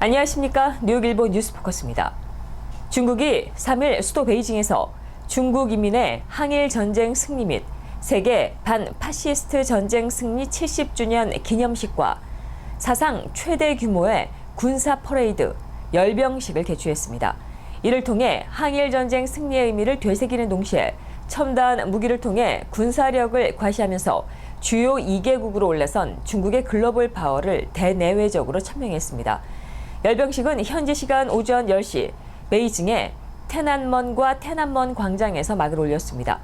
안녕하십니까. 뉴욕일보 뉴스포커스입니다. 중국이 3일 수도 베이징에서 중국 인민의 항일 전쟁 승리 및 세계 반파시스트 전쟁 승리 70주년 기념식과 사상 최대 규모의 군사 퍼레이드 열병식을 개최했습니다. 이를 통해 항일 전쟁 승리의 의미를 되새기는 동시에 첨단 무기를 통해 군사력을 과시하면서 주요 2개국으로 올라선 중국의 글로벌 파워를 대내외적으로 천명했습니다. 열병식은 현지 시간 오전 10시 베이징의天安門과天安門광장에서 막을 올렸습니다.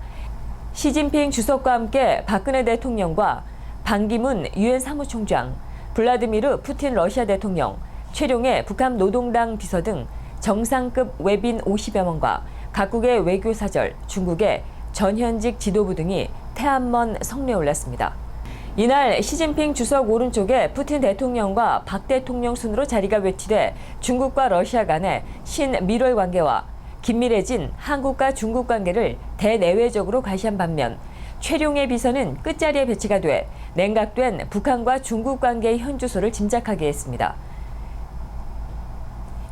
시진핑 주석과 함께 박근혜 대통령과 반기문 유엔 사무총장, 블라디미르 푸틴 러시아 대통령, 최룡해 북한 노동당 비서 등 정상급 외빈 50여 명과 각국의 외교사절, 중국의 전현직 지도부 등이天安門성내에 올랐습니다. 이날 시진핑 주석 오른쪽에 푸틴 대통령과 박 대통령 순으로 자리가 배치돼 중국과 러시아 간의 신밀월 관계와 긴밀해진 한국과 중국 관계를 대내외적으로 과시한 반면 최룡해 비서는 끝자리에 배치가 돼 냉각된 북한과 중국 관계의 현주소를 짐작하게 했습니다.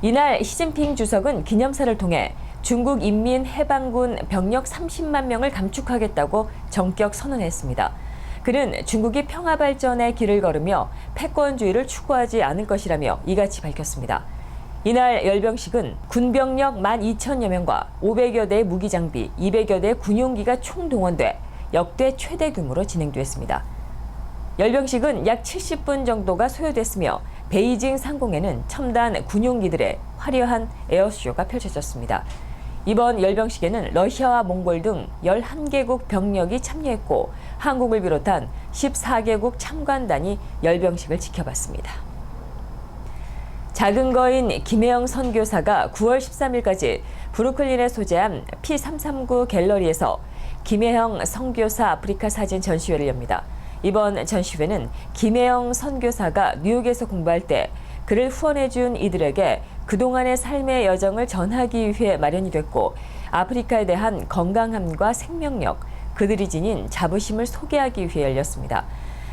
이날 시진핑 주석은 기념사를 통해 중국 인민해방군 병력 30만 명을 감축하겠다고 전격 선언했습니다. 그는 중국이 평화 발전의 길을 걸으며 패권주의를 추구하지 않을 것이라며 이같이 밝혔습니다. 이날 열병식은 군병력 12,000여 명과 500여 대의 무기장비, 200여 대의 군용기가 총동원돼 역대 최대 규모로 진행됐습니다. 열병식은 약 70분 정도가 소요됐으며 베이징 상공에는 첨단 군용기들의 화려한 에어쇼가 펼쳐졌습니다. 이번 열병식에는 러시아와 몽골 등 11개국 병력이 참여했고 한국을 비롯한 14개국 참관단이 열병식을 지켜봤습니다. 작은 거인 김혜영 선교사가 9월 13일까지 브루클린에 소재한 P339 갤러리에서 김혜영 선교사 아프리카 사진 전시회를 엽니다. 이번 전시회는 김혜영 선교사가 뉴욕에서 공부할 때 그를 후원해준 이들에게 그동안의 삶의 여정을 전하기 위해 마련이 됐고 아프리카에 대한 건강함과 생명력, 그들이 지닌 자부심을 소개하기 위해 열렸습니다.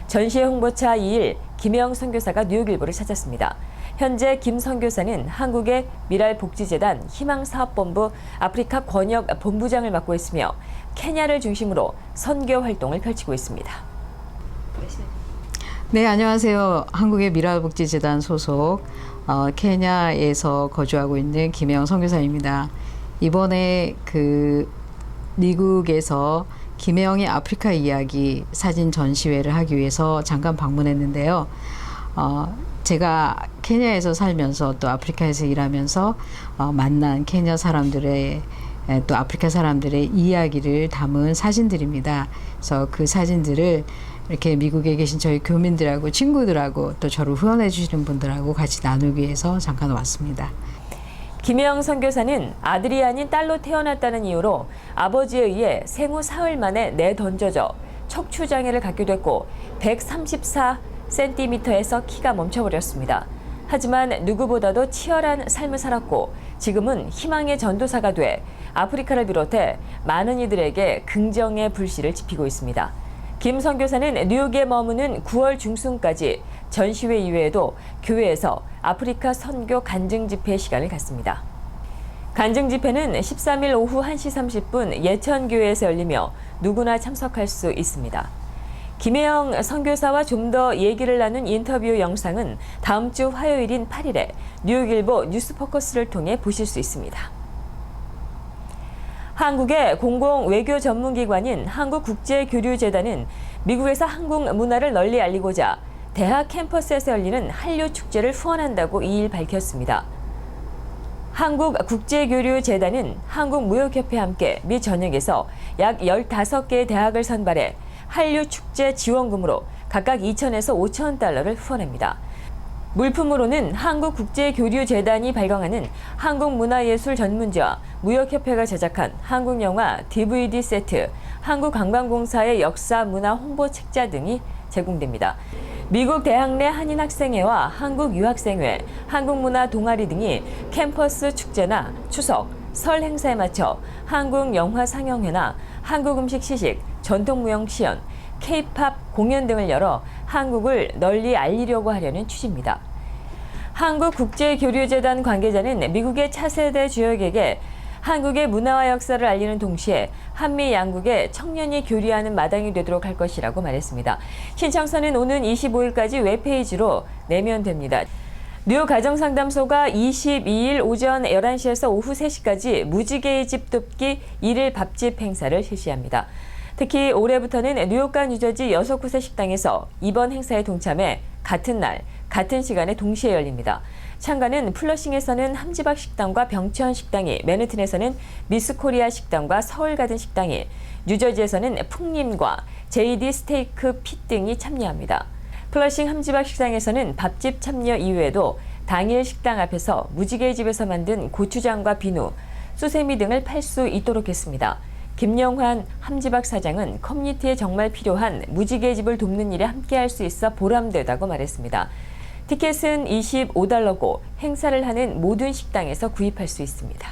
전시회 홍보차 2일 김혜영 선교사가 뉴욕일보를 찾았습니다. 현재 김 선교사는 한국의 미랄복지재단 희망사업본부 아프리카 권역 본부장을 맡고 있으며 케냐를 중심으로 선교 활동을 펼치고 있습니다. 네, 안녕하세요. 한국의 미랄복지재단 소속 케냐에서 거주하고 있는 김혜영 선교사입니다. 이번에 미국에서 김혜영의 아프리카 이야기 사진 전시회를 하기 위해서 잠깐 방문했는데요. 제가 케냐에서 살면서 또 아프리카에서 일하면서 만난 케냐 사람들의 또 아프리카 사람들의 이야기를 담은 사진들입니다. 그래서 그 사진들을 이렇게 미국에 계신 저희 교민들하고 친구들하고 또 저를 후원해 주시는 분들하고 같이 나누기 위해서 잠깐 왔습니다. 김혜영 선교사는 아들이 아닌 딸로 태어났다는 이유로 아버지에 의해 생후 사흘 만에 내던져져 척추장애를 갖게 됐고 134cm에서 키가 멈춰버렸습니다. 하지만 누구보다도 치열한 삶을 살았고 지금은 희망의 전도사가 돼 아프리카를 비롯해 많은 이들에게 긍정의 불씨를 지피고 있습니다. 김 선교사는 뉴욕에 머무는 9월 중순까지 전시회 이외에도 교회에서 아프리카 선교 간증 집회 시간을 갖습니다. 간증 집회는 13일 오후 1시 30분 예천교회에서 열리며 누구나 참석할 수 있습니다. 김혜영 선교사와 좀 더 얘기를 나눈 인터뷰 영상은 다음 주 화요일인 8일에 뉴욕일보 뉴스포커스를 통해 보실 수 있습니다. 한국의 공공 외교 전문기관인 한국국제교류재단은 미국에서 한국 문화를 널리 알리고자 대학 캠퍼스에서 열리는 한류 축제를 후원한다고 2일 밝혔습니다. 한국국제교류재단은 한국무역협회와 함께 미 전역에서 약 15개의 대학을 선발해 한류 축제 지원금으로 각각 2,000에서 5,000 달러를 후원합니다. 물품으로는 한국국제교류재단이 발행하는 한국문화예술 전문지와 무역협회가 제작한 한국영화 DVD 세트, 한국관광공사의 역사 문화 홍보 책자 등이 제공됩니다. 미국 대학 내 한인학생회와 한국유학생회, 한국문화 동아리 등이 캠퍼스 축제나 추석, 설 행사에 맞춰 한국영화 상영회나 한국음식 시식, 전통무용 시연, K-팝 공연 등을 열어 한국을 널리 알리려고 하려는 취지입니다. 한국국제교류재단 관계자는 미국의 차세대 주역에게 한국의 문화와 역사를 알리는 동시에 한미 양국의 청년이 교류하는 마당이 되도록 할 것이라고 말했습니다. 신청서는 오는 25일까지 웹페이지로 내면됩니다. 뉴욕 가정상담소가 22일 오전 11시에서 오후 3시까지 무지개의 집 돕기 1일 밥집 행사를 실시합니다. 특히 올해부터는 뉴욕과 뉴저지 6곳의 식당에서 이번 행사에 동참해 같은 날, 같은 시간에 동시에 열립니다. 참가는 플러싱에서는 함지박 식당과 병천 식당이, 맨해튼에서는 미스코리아 식당과 서울가든 식당이, 뉴저지에서는 풍림과 JD 스테이크 핏 등이 참여합니다. 플러싱 함지박 식당에서는 밥집 참여 이외에도 당일 식당 앞에서 무지개 집에서 만든 고추장과 비누, 수세미 등을 팔 수 있도록 했습니다. 김영환 함지박 사장은 커뮤니티에 정말 필요한 무지개 집을 돕는 일에 함께할 수 있어 보람되다고 말했습니다. 티켓은 $25고 행사를 하는 모든 식당에서 구입할 수 있습니다.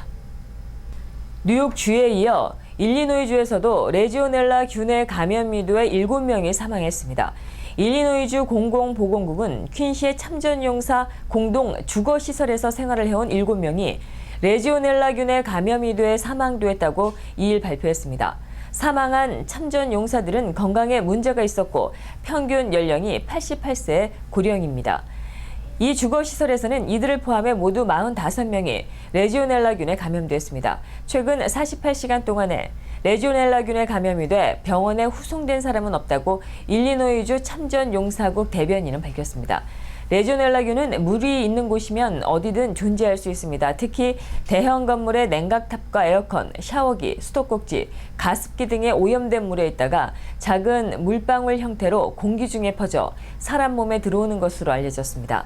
뉴욕주에 이어 일리노이주에서도 레지오넬라 균의 감염 미도에 7명이 사망했습니다. 일리노이주 공공보건국은 퀸시의 참전용사 공동 주거시설에서 생활을 해온 7명이 레지오넬라균의 감염이 돼 사망됐다고 2일 발표했습니다. 사망한 참전용사들은 건강에 문제가 있었고 평균 연령이 88세의 고령입니다. 이 주거시설에서는 이들을 포함해 모두 45명이 레지오넬라균에 감염됐습니다. 최근 48시간 동안에 레지오넬라균에 감염이 돼 병원에 후송된 사람은 없다고 일리노이주 참전용사국 대변인은 밝혔습니다. 레지오넬라균은 물이 있는 곳이면 어디든 존재할 수 있습니다. 특히 대형 건물의 냉각탑과 에어컨, 샤워기, 수도꼭지, 가습기 등의 오염된 물에 있다가 작은 물방울 형태로 공기 중에 퍼져 사람 몸에 들어오는 것으로 알려졌습니다.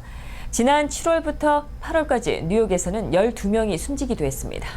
지난 7월부터 8월까지 뉴욕에서는 12명이 숨지기도 했습니다.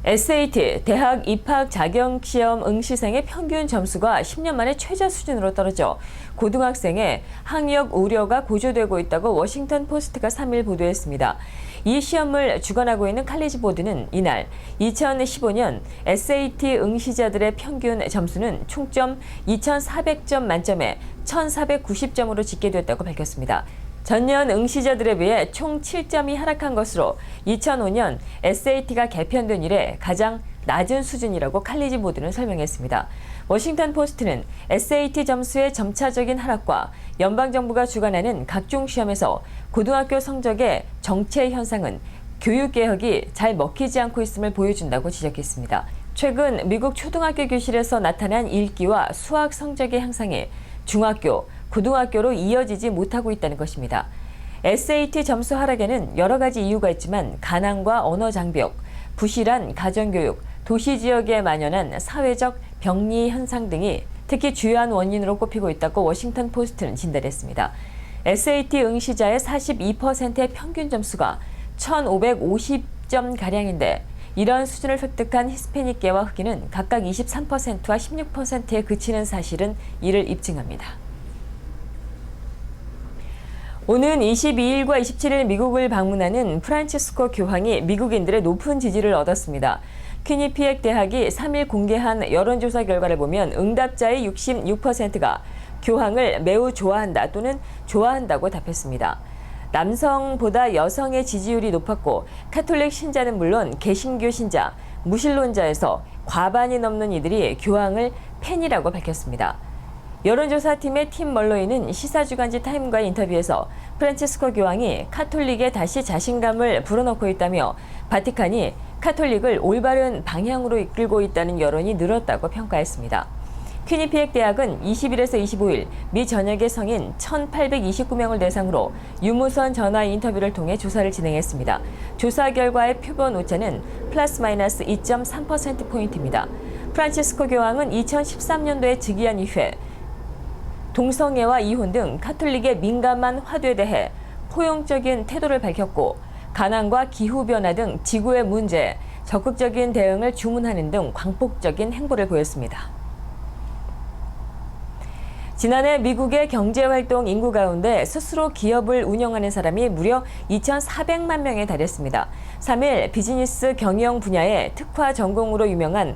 SAT, 대학 입학 자격시험 응시생의 평균 점수가 10년 만에 최저 수준으로 떨어져 고등학생의 학력 우려가 고조되고 있다고 워싱턴 포스트가 3일 보도했습니다. 이 시험을 주관하고 있는 칼리지 보드는 이날 2015년 SAT 응시자들의 평균 점수는 총점 2,400점 만점에 1,490점으로 집계됐다고 밝혔습니다. 전년 응시자들에 비해 총 7점이 하락한 것으로 2005년 SAT가 개편된 이래 가장 낮은 수준이라고 칼리지 보드는 설명했습니다. 워싱턴 포스트는 SAT 점수의 점차적인 하락과 연방정부가 주관하는 각종 시험에서 고등학교 성적의 정체 현상은 교육개혁이 잘 먹히지 않고 있음을 보여준다고 지적했습니다. 최근 미국 초등학교 교실에서 나타난 읽기와 수학 성적의 향상이 중학교, 고등학교로 이어지지 못하고 있다는 것입니다. SAT 점수 하락에는 여러 가지 이유가 있지만 가난과 언어 장벽, 부실한 가정교육, 도시 지역에 만연한 사회적 병리 현상 등이 특히 주요한 원인으로 꼽히고 있다고 워싱턴 포스트는 진단했습니다. SAT 응시자의 42%의 평균 점수가 1,550점가량인데 이런 수준을 획득한 히스패닉계와 흑인은 각각 23%와 16%에 그치는 사실은 이를 입증합니다. 오는 22일과 27일 미국을 방문하는 프란치스코 교황이 미국인들의 높은 지지를 얻었습니다. 퀴니피엑 대학이 3일 공개한 여론조사 결과를 보면 응답자의 66%가 교황을 매우 좋아한다 또는 좋아한다고 답했습니다. 남성보다 여성의 지지율이 높았고 카톨릭 신자는 물론 개신교 신자, 무신론자에서 과반이 넘는 이들이 교황을 팬이라고 밝혔습니다. 여론조사팀의 팀 멀로이는 시사주간지 타임과의 인터뷰에서 프란치스코 교황이 카톨릭에 다시 자신감을 불어넣고 있다며 바티칸이 카톨릭을 올바른 방향으로 이끌고 있다는 여론이 늘었다고 평가했습니다. 퀴니피엑 대학은 20일에서 25일 미 전역의 성인 1,829명을 대상으로 유무선 전화 인터뷰를 통해 조사를 진행했습니다. 조사 결과의 표본 오차는 플러스 마이너스 2.3%포인트입니다. 프란치스코 교황은 2013년도에 즉위한 이후에 동성애와 이혼 등 카톨릭의 민감한 화두에 대해 포용적인 태도를 밝혔고 가난과 기후변화 등 지구의 문제에 적극적인 대응을 주문하는 등 광복적인 행보를 보였습니다. 지난해 미국의 경제활동 인구 가운데 스스로 기업을 운영하는 사람이 무려 2,400만 명에 달했습니다. 3일 비즈니스 경영 분야의 특화 전공으로 유명한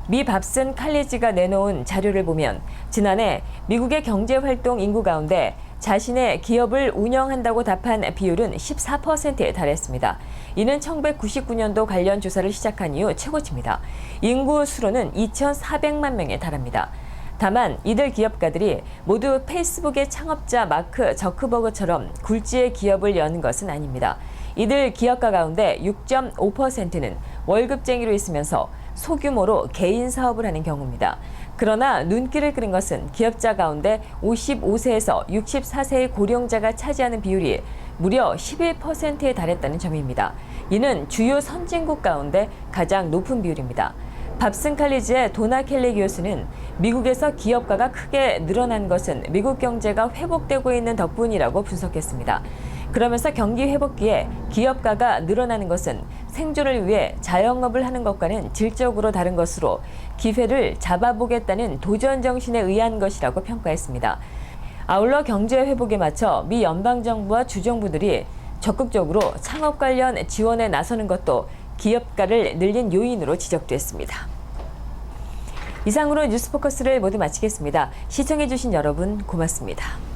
미 밥슨 칼리지가 내놓은 자료를 보면 지난해 미국의 경제활동 인구 가운데 자신의 기업을 운영한다고 답한 비율은 14%에 달했습니다. 이는 1999년도 관련 조사를 시작한 이후 최고치입니다. 인구 수로는 2,400만 명에 달합니다. 다만 이들 기업가들이 모두 페이스북의 창업자 마크 저크버그처럼 굴지의 기업을 여는 것은 아닙니다. 이들 기업가 가운데 6.5%는 월급쟁이로 있으면서 소규모로 개인 사업을 하는 경우입니다. 그러나 눈길을 끄는 것은 기업자 가운데 55세에서 64세의 고령자가 차지하는 비율이 무려 11%에 달했다는 점입니다. 이는 주요 선진국 가운데 가장 높은 비율입니다. 밥슨 칼리지의 도나 켈리 교수는 미국에서 기업가가 크게 늘어난 것은 미국 경제가 회복되고 있는 덕분이라고 분석했습니다. 그러면서 경기 회복기에 기업가가 늘어나는 것은 생존을 위해 자영업을 하는 것과는 질적으로 다른 것으로 기회를 잡아보겠다는 도전 정신에 의한 것이라고 평가했습니다. 아울러 경제 회복에 맞춰 미 연방정부와 주정부들이 적극적으로 창업 관련 지원에 나서는 것도 기업가를 늘린 요인으로 지적됐습니다. 이상으로 뉴스포커스를 모두 마치겠습니다. 시청해주신 여러분 고맙습니다.